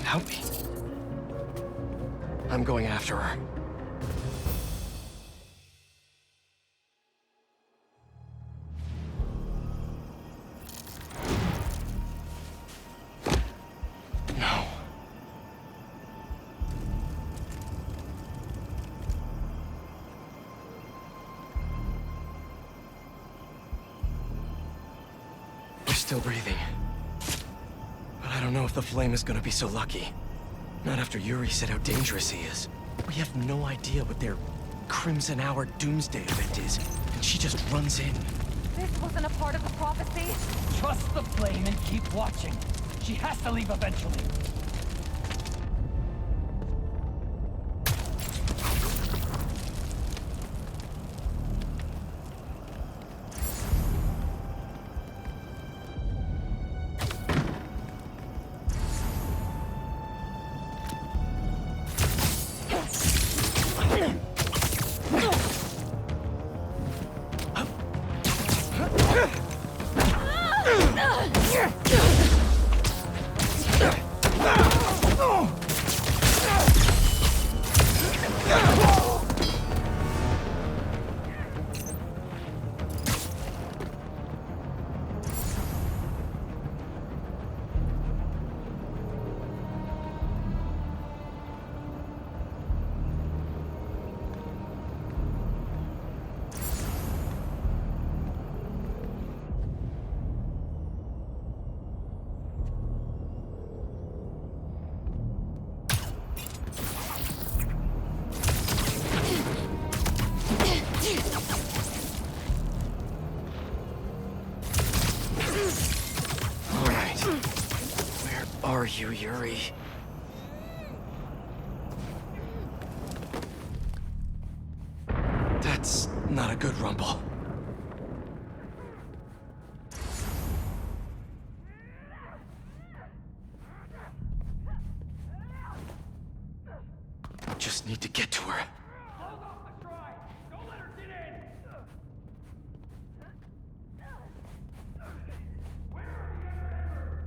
without me. I'm going after her. No. We're still breathing. But I don't know if the flame is gonna be so lucky. Not after Yuri said how dangerous he is. We have no idea what their Crimson Hour doomsday event is, and she just runs in. This wasn't a part of the prophecy. Trust the flame and keep watching. She has to leave eventually. Are you, Yuri? That's not a good rumble. Just need to get to her. Hold off the shrine! Don't let her get in! Where are the other members?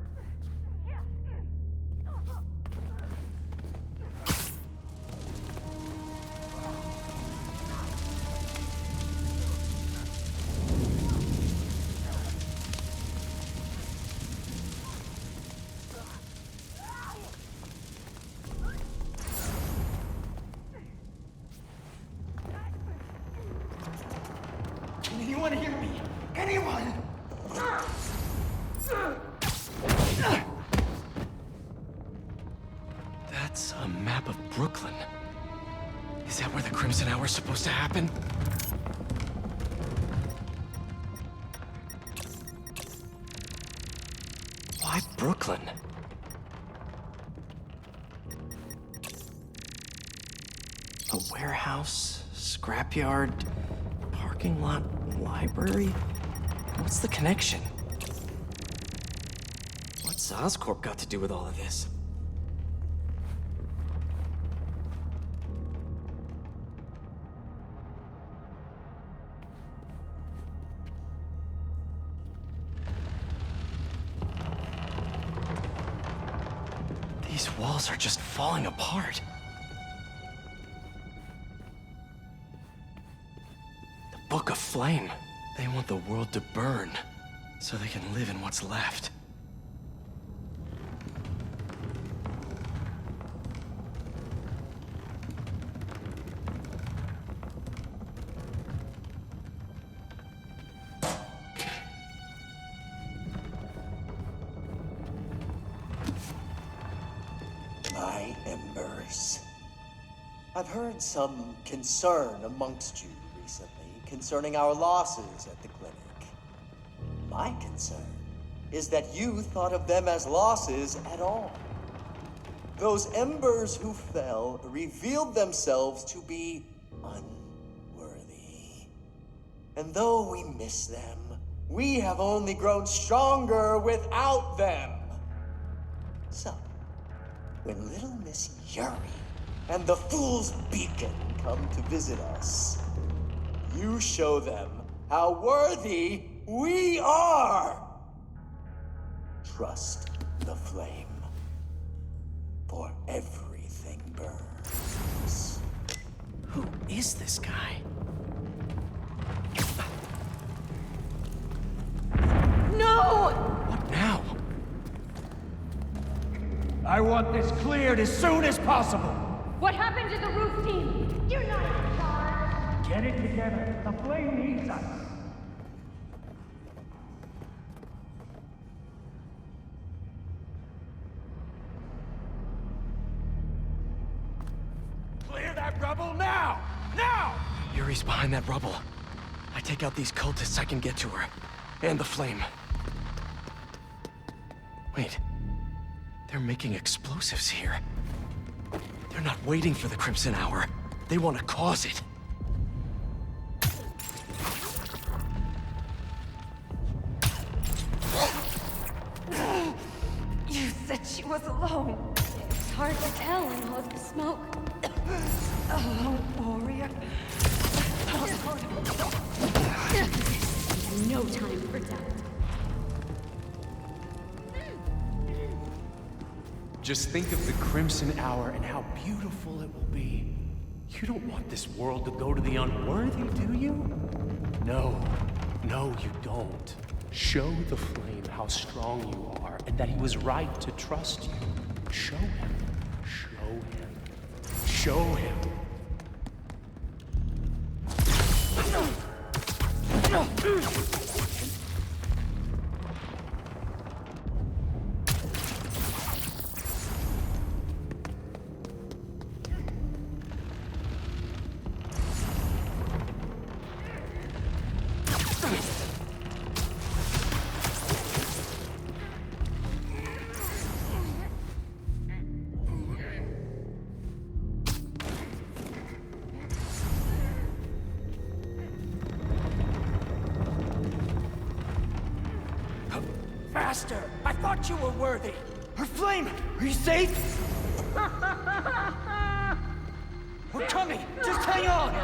Can anyone hear me? Anyone? That's a map of Brooklyn. Is that where the Crimson Hour is supposed to happen? Why Brooklyn? A warehouse, scrapyard, parking lot, library? What's the connection? What's Oscorp got to do with all of this? These walls are just falling apart. The Book of Flame. They want the world to burn, so they can live in what's left. My embers. I've heard some concern amongst you recently concerning our losses at the clinic. My concern is that you thought of them as losses at all. Those embers who fell revealed themselves to be unworthy. And though we miss them, we have only grown stronger without them. So, when little Miss Yuri and the Fool's Beacon come to visit us, you show them how worthy we are. Trust the flame. for everything burns. Who is this guy? No! What now? I want this cleared as soon as possible. What happened to the roof team? You're not in charge. Get it together. The flame needs us. Clear that rubble now! Now! Yuri's behind that rubble. I take out these cultists, I can get to her. And the flame. Wait. They're making explosives here. They're not waiting for the Crimson Hour. They want to cause it. You said she was alone. It's hard to tell in all of the smoke. A lone warrior. No time for doubt. Just think of the Crimson Hour and how beautiful it will be. You don't want this world to go to the unworthy, do you? No, you don't. Show the flame how strong you are and that he was right to trust you. Show him. Show him. Faster! I thought you were worthy! Her flame! Are you safe? We're coming! Just hang on!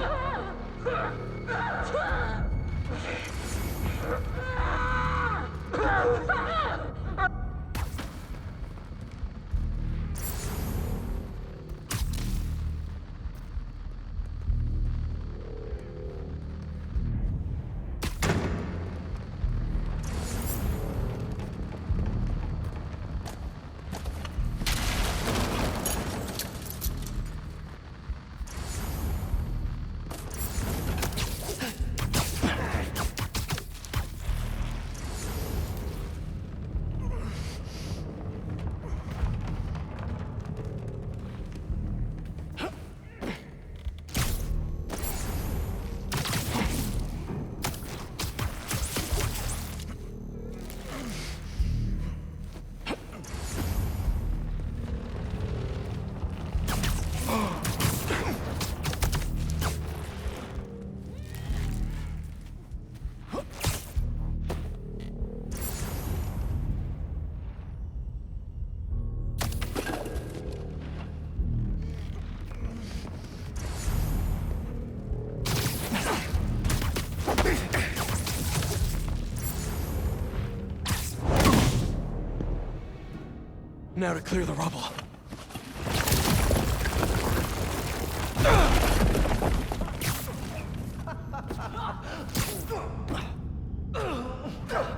Now to clear the rubble.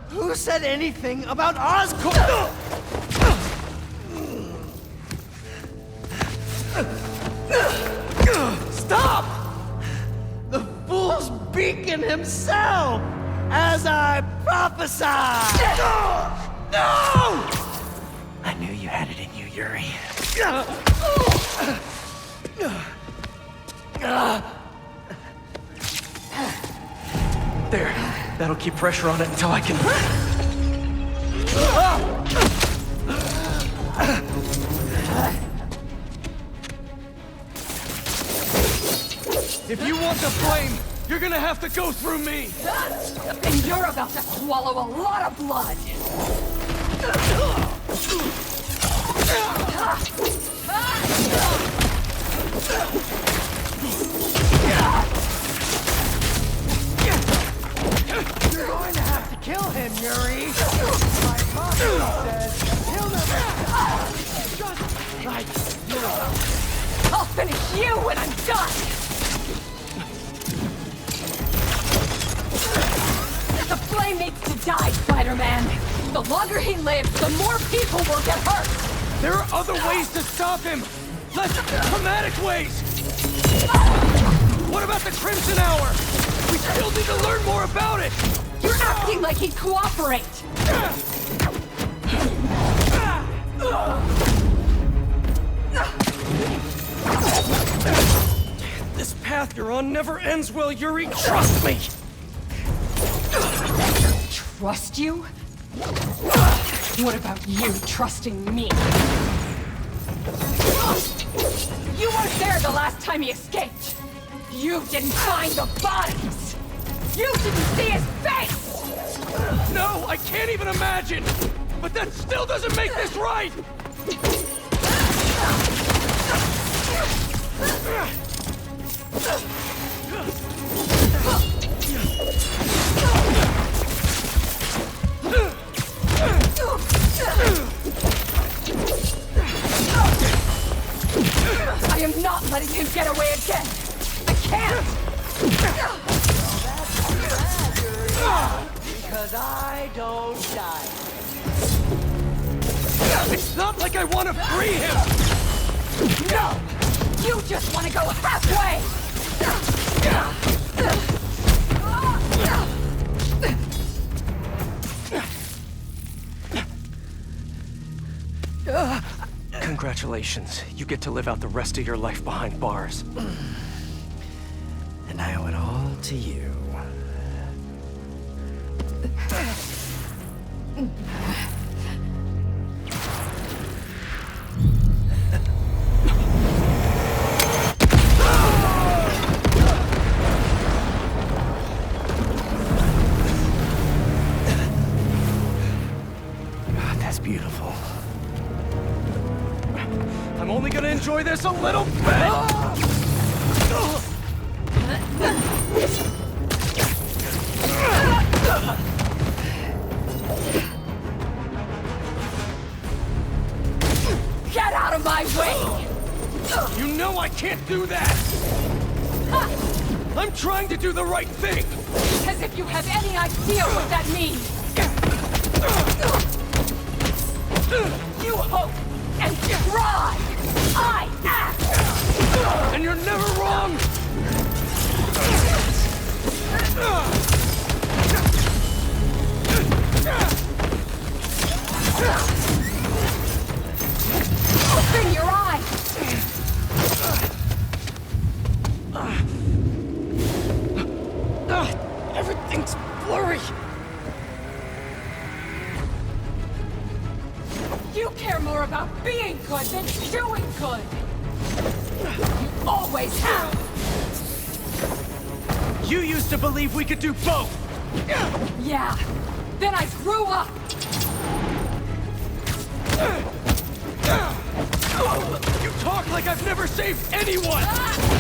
Who said anything about Oscorp? Stop! The fool's beacon himself, as I prophesied! No! I knew you had it in you, Yuri. There. That'll keep pressure on it until I can... If you want the flame, you're gonna have to go through me! And you're about to swallow a lot of blood! You're going to have to kill him, Yuri! My mom says he'll never die! Just like you when I'm done! The flame needs to die, Spider-Man! The longer he lives, the more people will get hurt! There are other ways to stop him! Less traumatic ways! What about the Crimson Hour? We still need to learn more about it! You're acting like he'd cooperate! This path you're on never ends well, Yuri. Trust me! Trust you? What about you trusting me? You weren't there the last time he escaped! You didn't find the bodies! You didn't see his face! No, I can't even imagine! But that still doesn't make this right! I am not letting him get away again! I can't! Because I don't die. It's not like I want to free him! No! You just want to go halfway! Congratulations. You get to live out the rest of your life behind bars. And I owe it all to you. That's beautiful. I'm only gonna enjoy this a little bit! Get out of my way! You know I can't do that! I'm trying to do the right thing! As if you have any idea what that means! You hope and try! I act! And you're never wrong! Open your eyes! Everything's blurry! You care more about being good than doing good! You always have! You used to believe we could do both! Yeah, then I grew up! You talk like I've never saved anyone!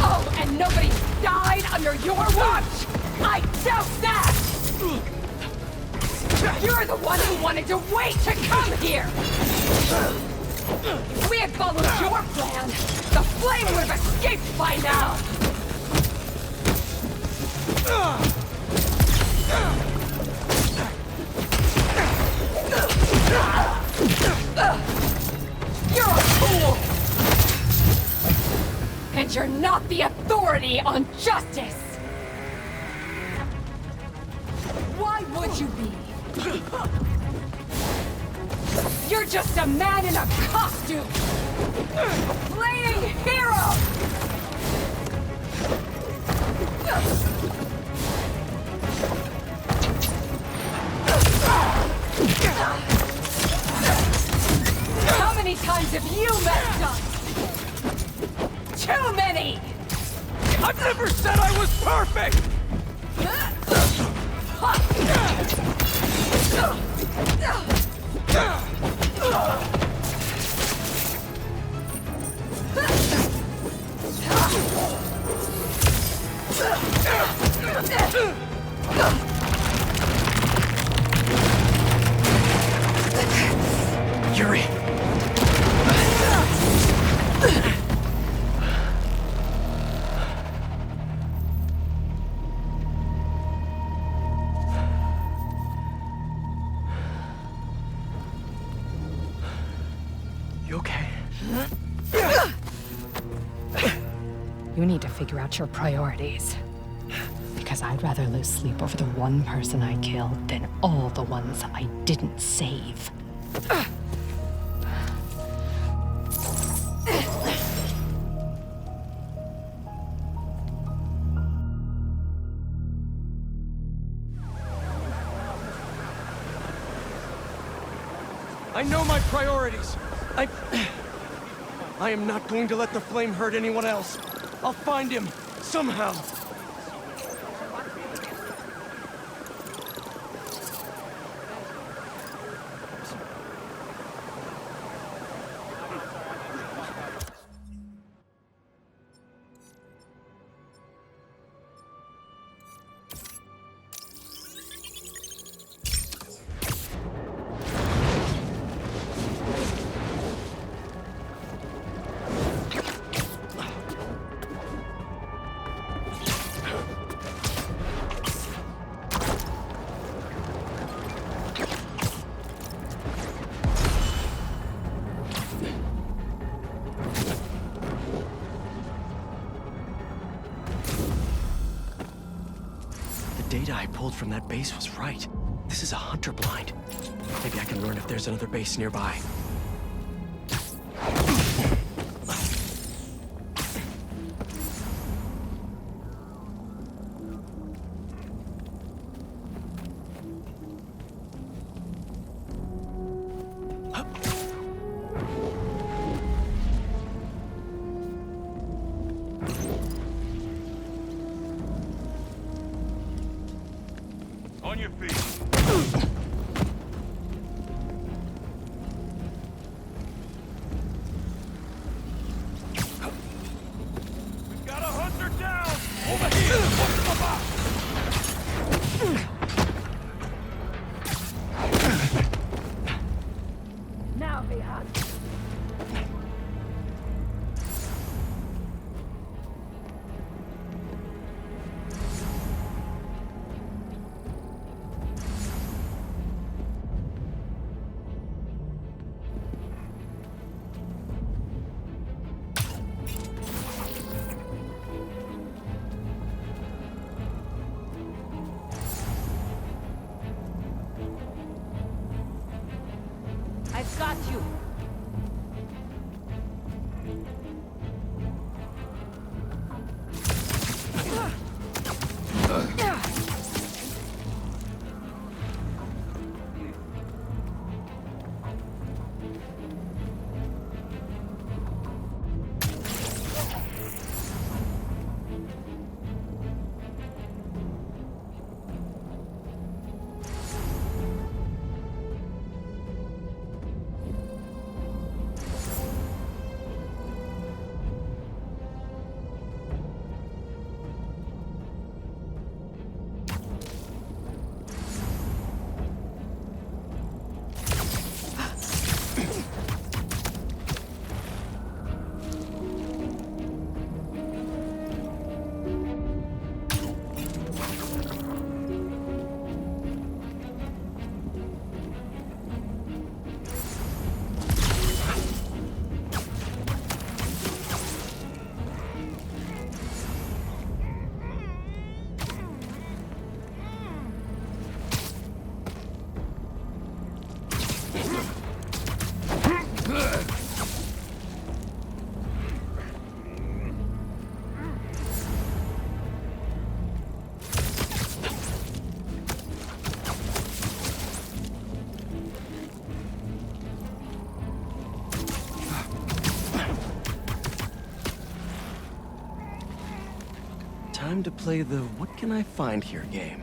Oh, and nobody died under your watch! I doubt that! You're the one who wanted to wait to come here! If we had followed your plan, the flame would have escaped by now! You're a fool! And you're not the authority on justice! Why would you be? You're just a man in a costume! Playing hero! How many times have you messed up? Too many! I've never said I was perfect! Yuri! You need to figure out your priorities. Because I'd rather lose sleep over the one person I killed than all the ones I didn't save. I know my priorities. I am not going to let the flame hurt anyone else. I'll find him, somehow. The data I pulled from that base was right. This is a hunter blind. Maybe I can learn if there's another base nearby. On your feet. We've got a hunter down! Over here! Now be hot. I've got you. Time to play the what can I find here game.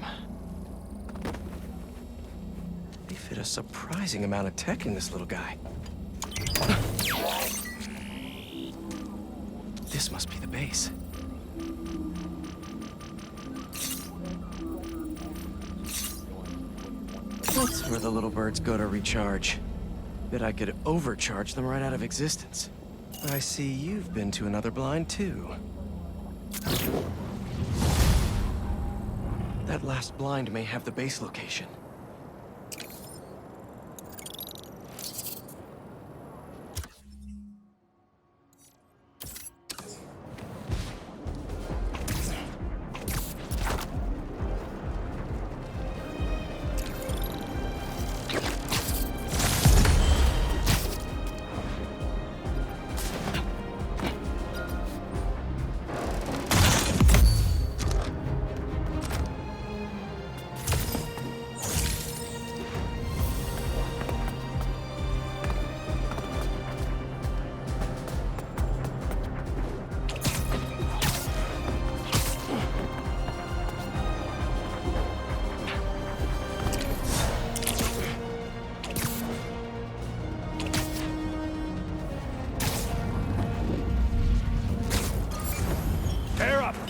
They fit a surprising amount of tech in this little guy. This must be the base. That's where the little birds go to recharge. Bet I could overcharge them right out of existence. I see you've been to another blind too. That last blind may have the base location.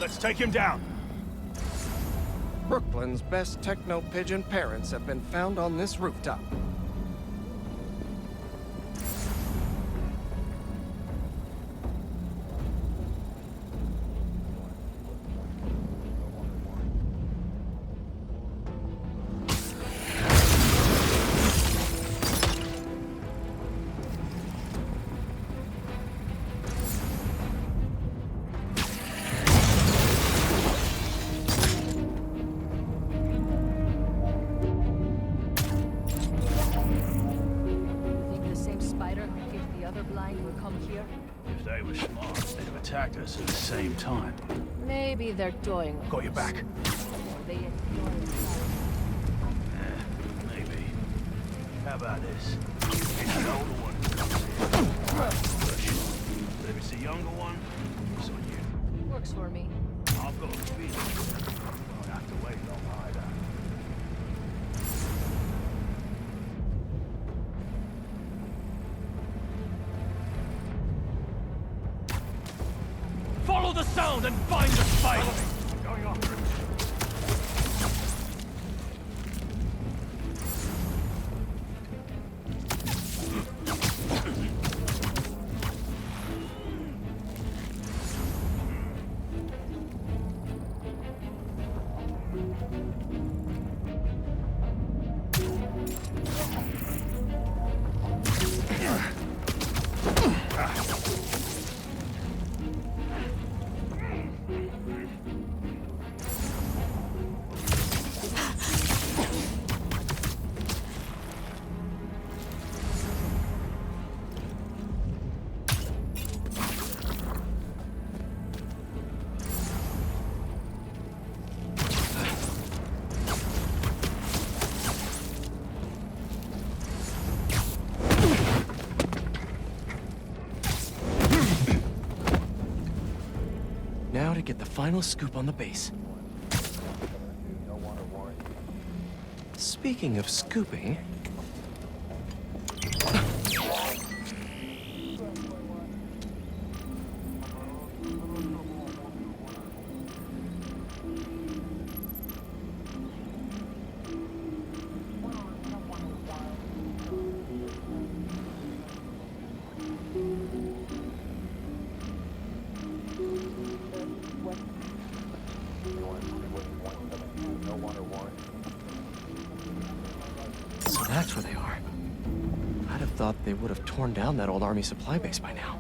Let's take him down. Brooklyn's best techno-pigeon parents have been found on this rooftop. Think the same spider who kicked the other blind will come here? If they were smart, they'd have attacked us at the same time. Maybe they're toying. Got your back. Or they enjoy Maybe. How about this? It's the older one. But if it's the younger one, it's on you. Works for me. I've got a feeling I won't have to wait long either. Follow the sound and find the spider! Going after it. Now to get the final scoop on the base. Speaking of scooping... So that's where they are. I'd have thought they would have torn down that old army supply base by now.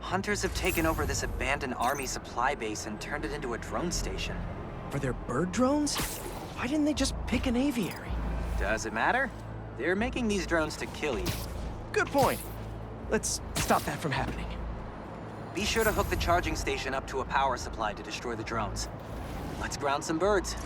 Hunters have taken over this abandoned army supply base and turned it into a drone station. For their bird drones? Why didn't they just pick an aviary? Does it matter? They're making these drones to kill you. Good point. Let's stop that from happening. Be sure to hook the charging station up to a power supply to destroy the drones. Let's ground some birds.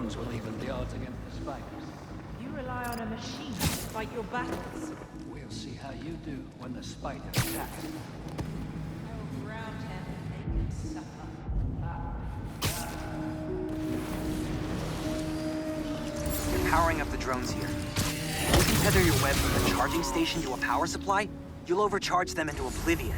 drones will even the odds against the spiders. You rely on a machine to fight your battles. We'll see how you do when the spider attacks. I will ground him and make him suffer. You're powering up the drones here. If you tether your web from the charging station to a power supply, you'll overcharge them into oblivion.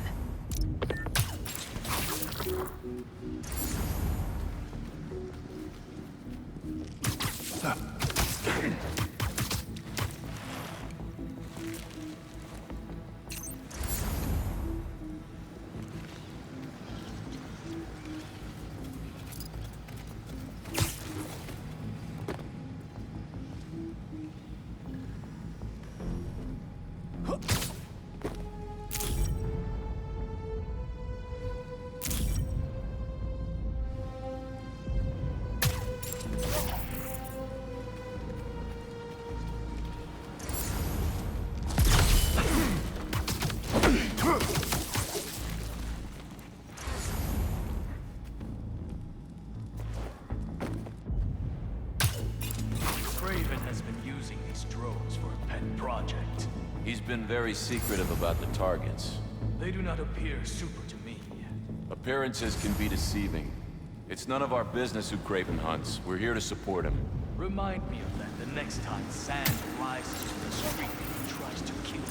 Kraven has been using these drones for a pet project. He's been very secretive about the targets. They do not appear super to me. Appearances can be deceiving. It's none of our business who Kraven hunts. We're here to support him. Remind me of that the next time Sand rises to the street and tries to kill me.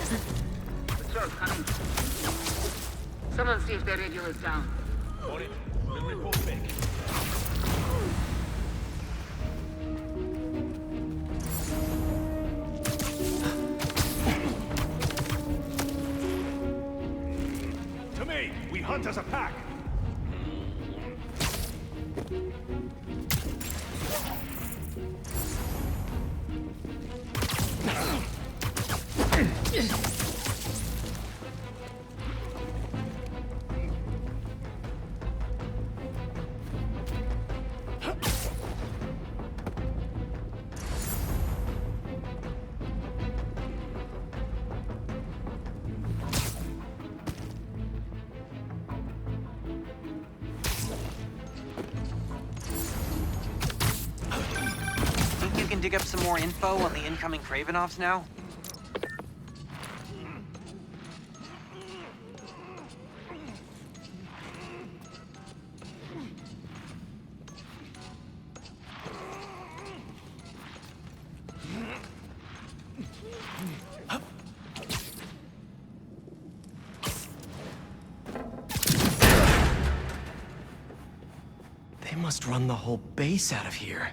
Patrol coming. Someone see if their radio is down. On it. We'll report back. To me, we hunt as a pack. Think you can dig up some more info on the incoming Kravenovs now? They must run the whole base out of here.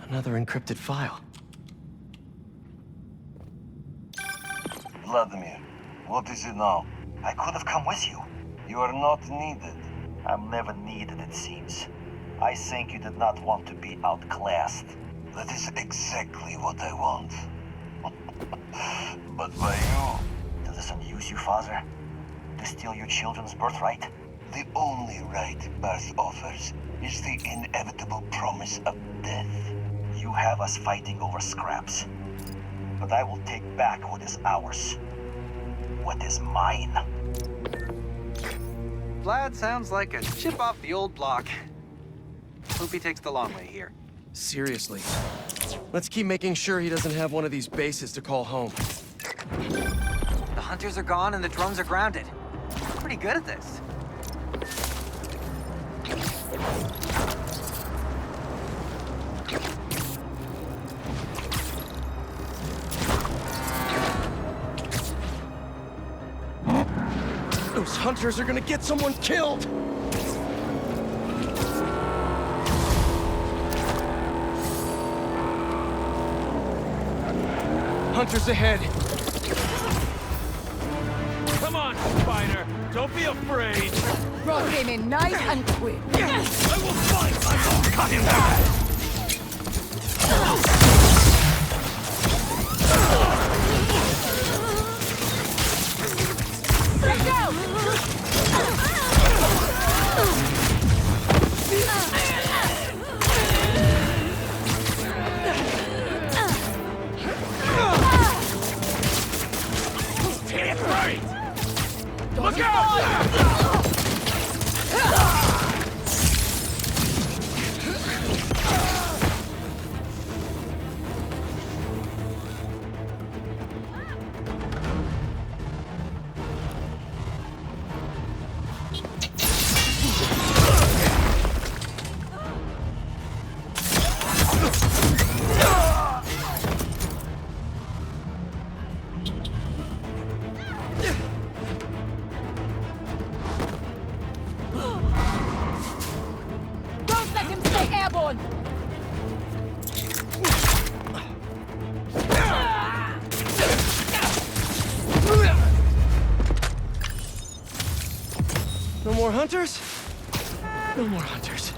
Another encrypted file. Vladimir, what is it now? I could have come with you. You are not needed. I'm never needed, it seems. I think you did not want to be outclassed. That is exactly what I want. But by you... Does this amuse you, father? To steal your children's birthright? The only right birth offers is the inevitable promise of death. You have us fighting over scraps. But I will take back what is ours. What is mine. Vlad sounds like a chip off the old block. Hope he takes the long way here. Seriously. Let's keep making sure he doesn't have one of these bases to call home. The hunters are gone and the drones are grounded. We're pretty good at this. Those hunters are gonna get someone killed! Hunters ahead! Come on, Spider! Don't be afraid! Rock him in nice and quick. I will fight! I will cut him down! Break out! It's right! Look out! more hunters? No more hunters.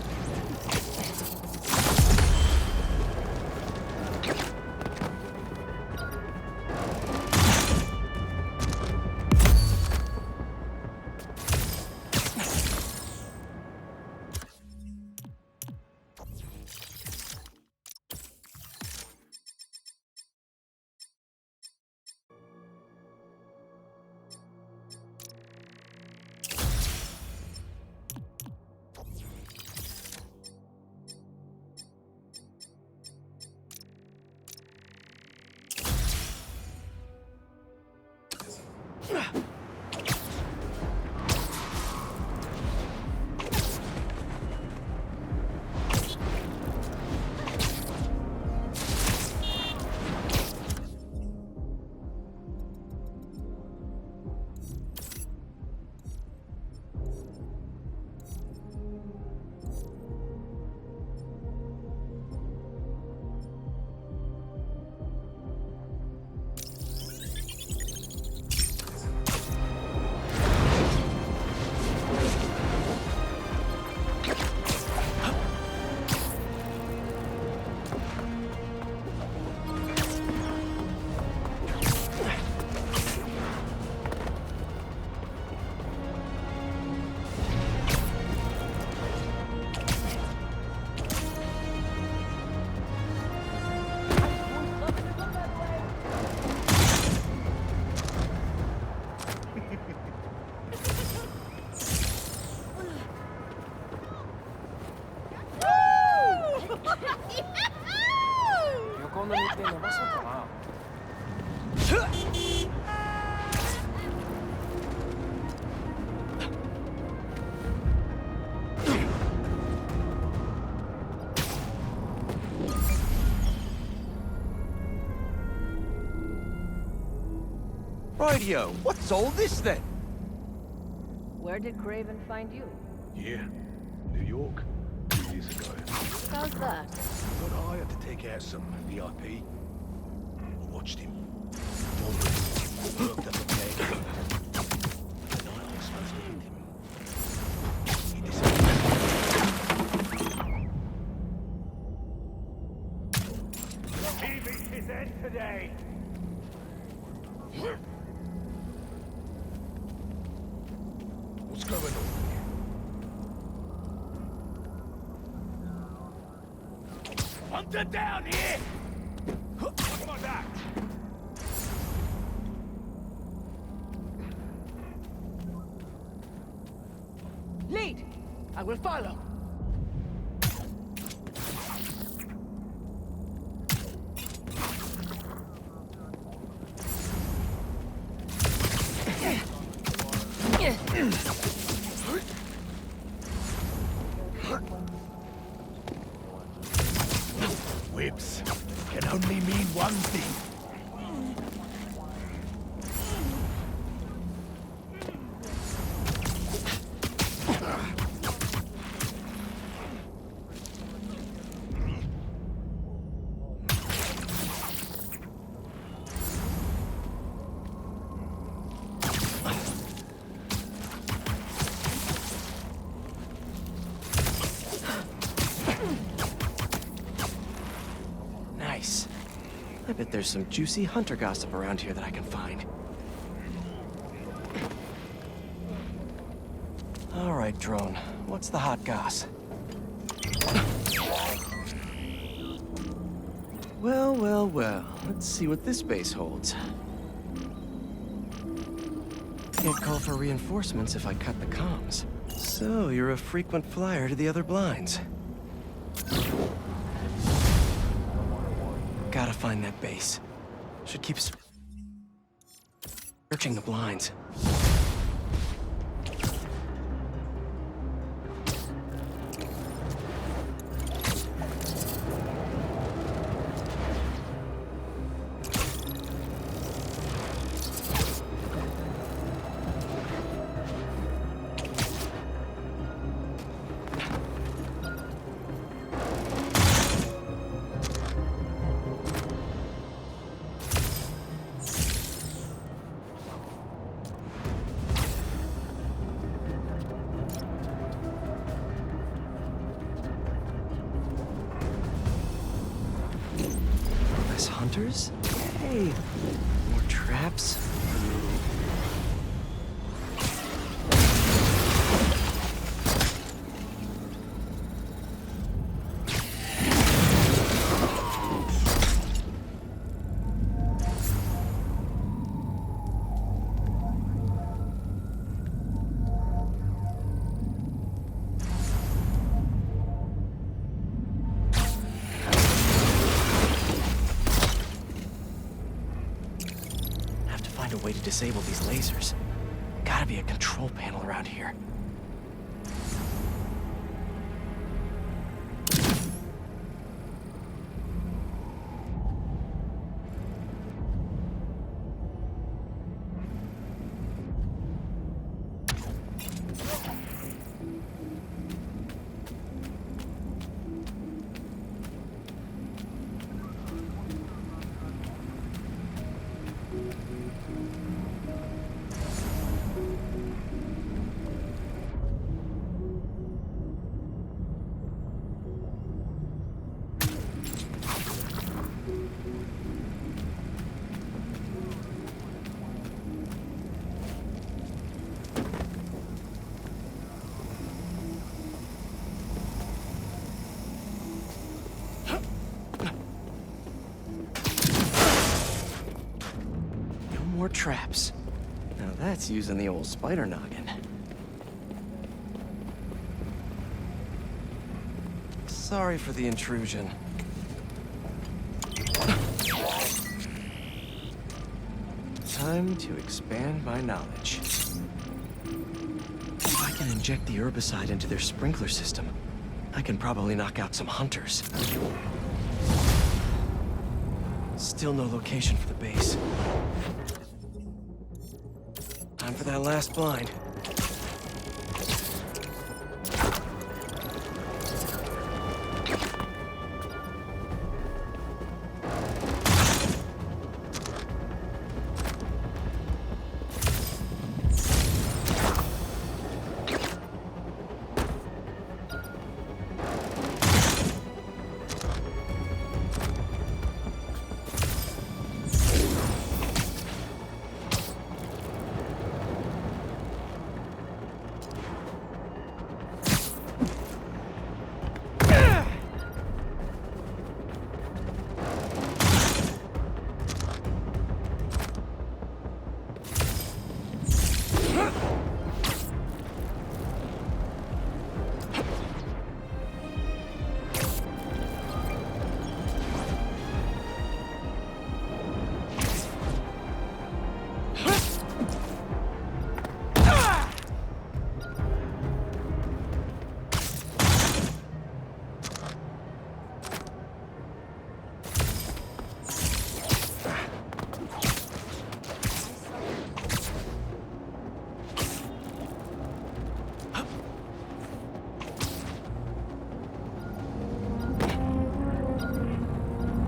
Radio, what's all this then? Where did Craven find you? Yeah, New York, 2 years ago. How's that? Got hired to take out some VIP. I watched him. Worked up a peg. The night I was supposed to hit him, he disappeared. He meets his end today. What's going on? Hunter down here! Come on back! Lead! I will follow. Whips can only mean one thing. Nice. I bet there's some juicy hunter gossip around here that I can find. All right, drone. What's the hot goss? Well, well, well. Let's see what this base holds. Can't call for reinforcements if I cut the comms. So, you're a frequent flyer to the other blinds. Gotta find that base. Should keep searching the blinds. Less hunters? Hey, more traps? Find a way to disable these lasers. Gotta be a control panel around here. More traps. Now that's using the old spider noggin. Sorry for the intrusion. Time to expand my knowledge. If I can inject the herbicide into their sprinkler system, I can probably knock out some hunters. Still no location for the base. Time for that last blind.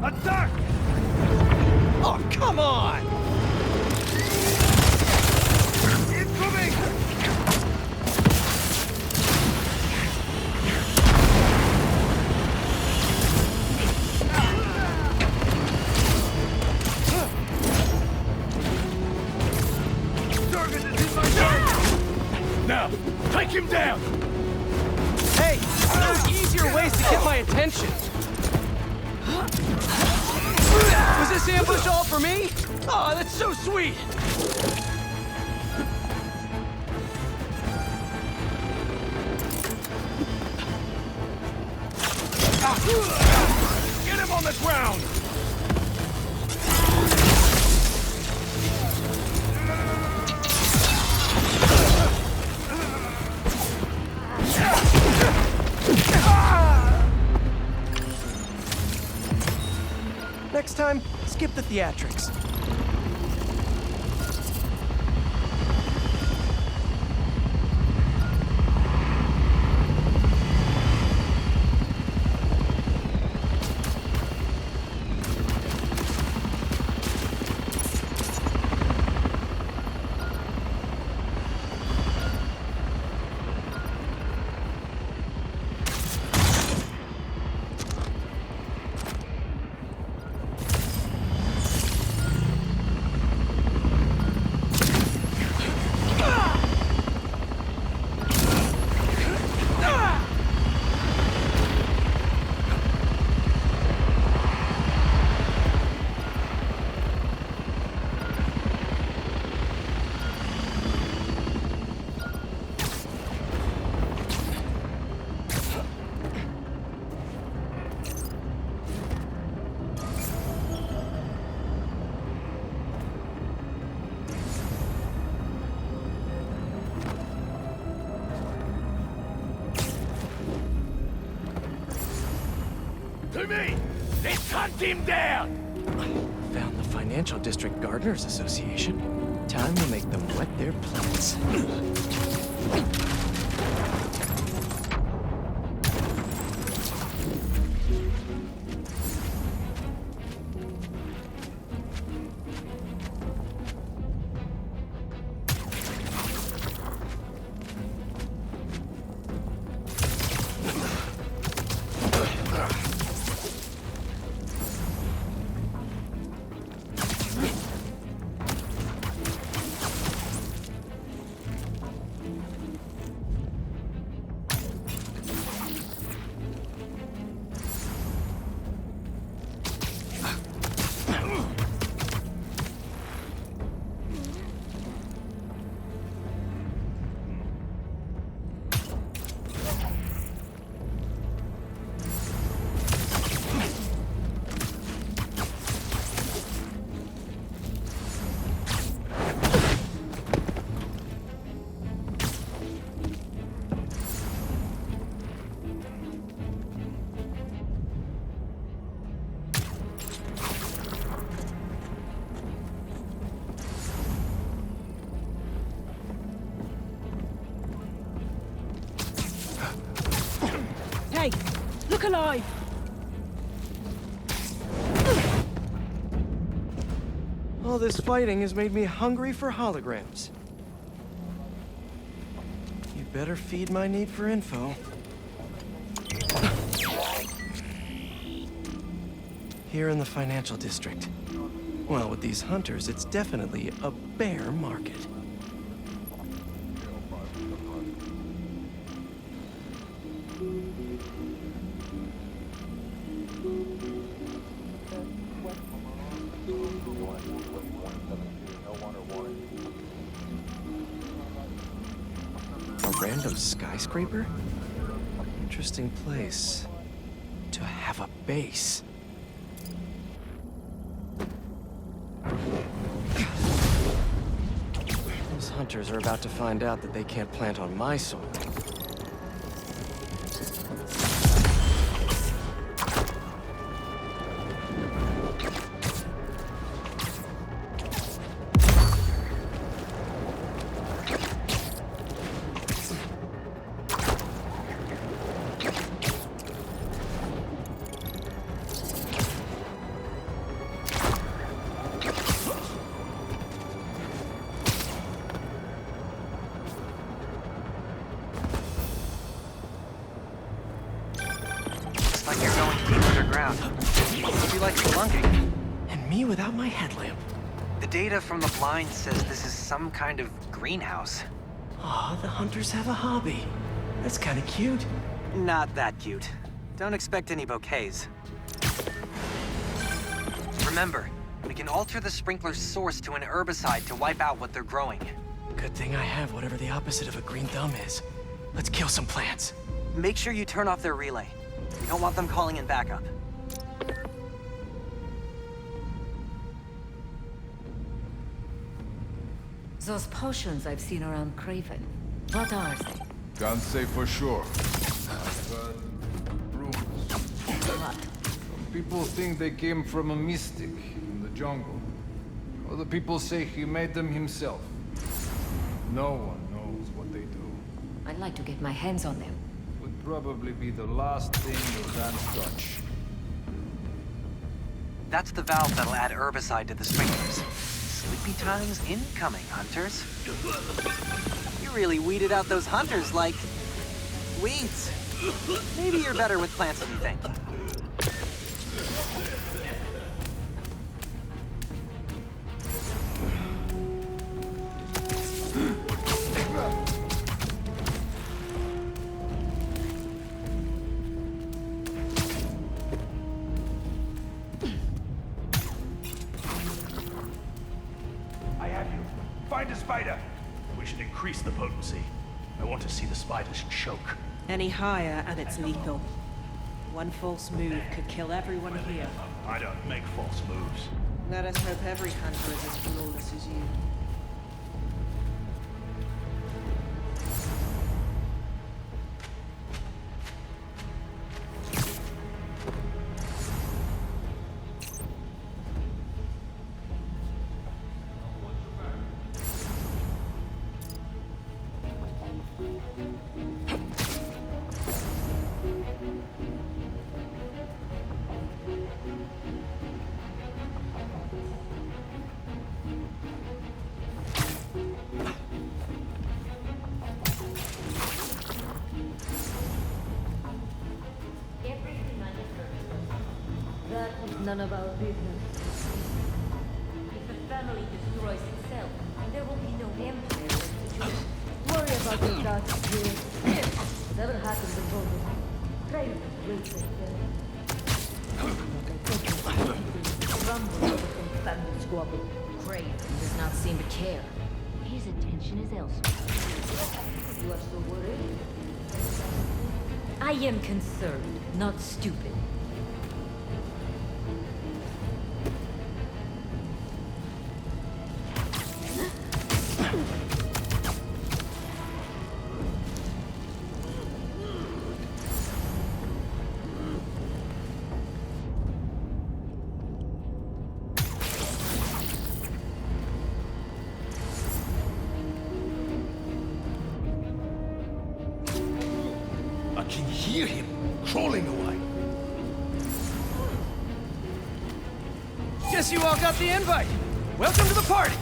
Attack! Oh, come on! Incoming! Target is in my sight! Now, take him down! Hey, there's easier ways to get my attention. Was this ambush all for me? Oh, that's so sweet! Get him on the ground! Next time, skip the theatrics. Hunt him down! Found the Financial District Gardeners Association. Time to make them wet their plants. Hey, look alive! All this fighting has made me hungry for holograms. You better feed my need for info. Here in the Financial District. Well, with these hunters, it's definitely a bear market. A random skyscraper? Interesting place to have a base. Those hunters are about to find out that they can't plant on my soil. Like you're going deep underground. Hope you like spelunking. And me without my headlamp. The data from the blind says this is some kind of greenhouse. Aw, the hunters have a hobby. That's kind of cute. Not that cute. Don't expect any bouquets. Remember, we can alter the sprinkler's source to an herbicide to wipe out what they're growing. Good thing I have whatever the opposite of a green thumb is. Let's kill some plants. Make sure you turn off their relay. We don't want them calling in backup. Those potions I've seen around Craven, what are they? Can't say for sure. I've heard rumors. What? Some people think they came from a mystic in the jungle. Other people say he made them himself. No one knows what they do. I'd like to get my hands on them. Would probably be the last thing your hands touch. That's the valve that'll add herbicide to the sprinklers. Sleepy times incoming, hunters. You really weeded out those hunters like... weeds. Maybe you're better with plants than you think. Find a spider. We should increase the potency. I want to see the spiders choke. Any higher and it's lethal. One false move could kill everyone here. I don't make false moves. Let us hope every hunter is as flawless as you. none of our business. If a family destroys itself, there will be no empire left to do. Worry about the gods here. Whatever happens to Voldemort, Craven will take care. Rumble over some family squabble. Craven does not seem to care. His attention is elsewhere. You are so worried? I am concerned, not stupid. I can hear him crawling away. Guess you all got the invite. Welcome to the party.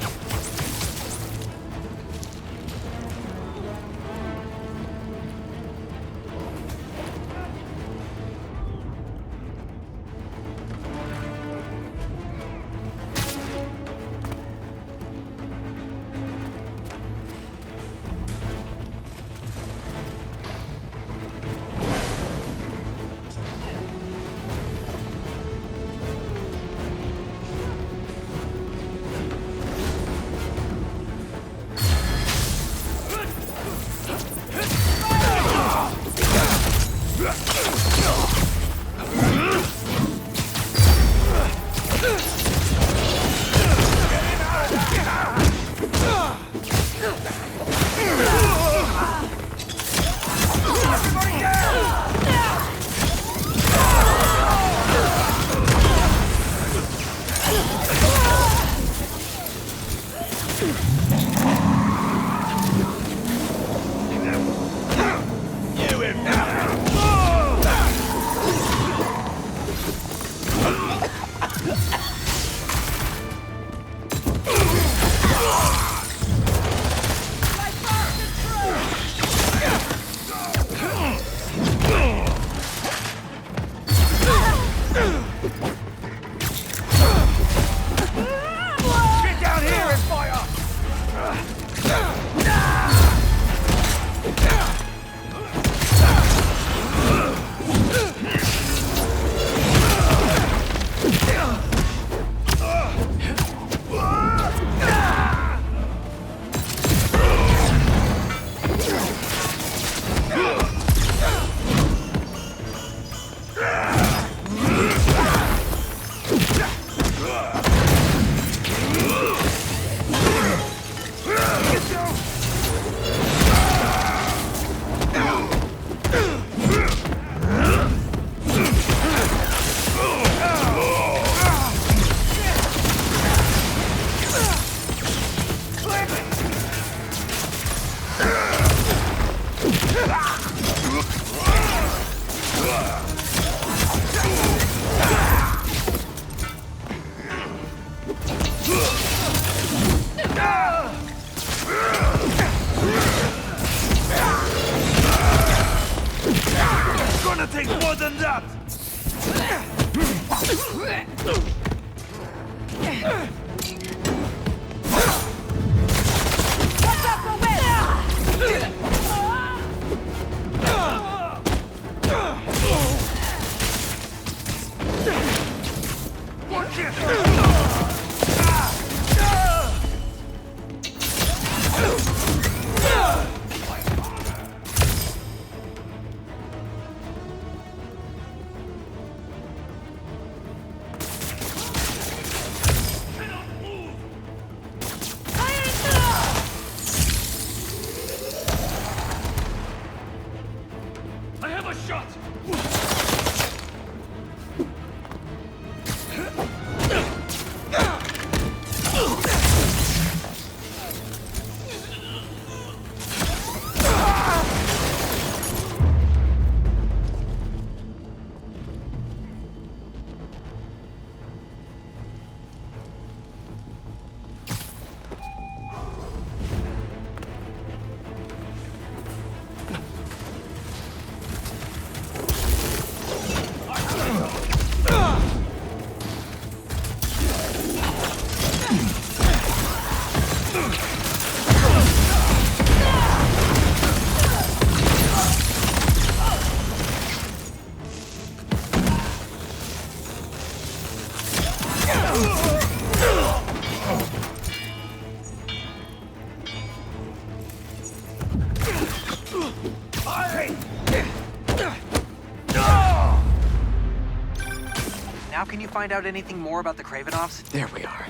Now can you find out anything more about the Kravenovs? There we are.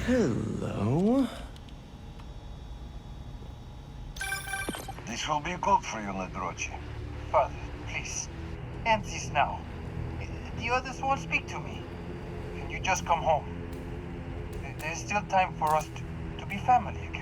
Hello? This will be good for you, Nadrochi. Father, please. End this now. The others won't speak to me. Can you just come home? There's still time for us to be family.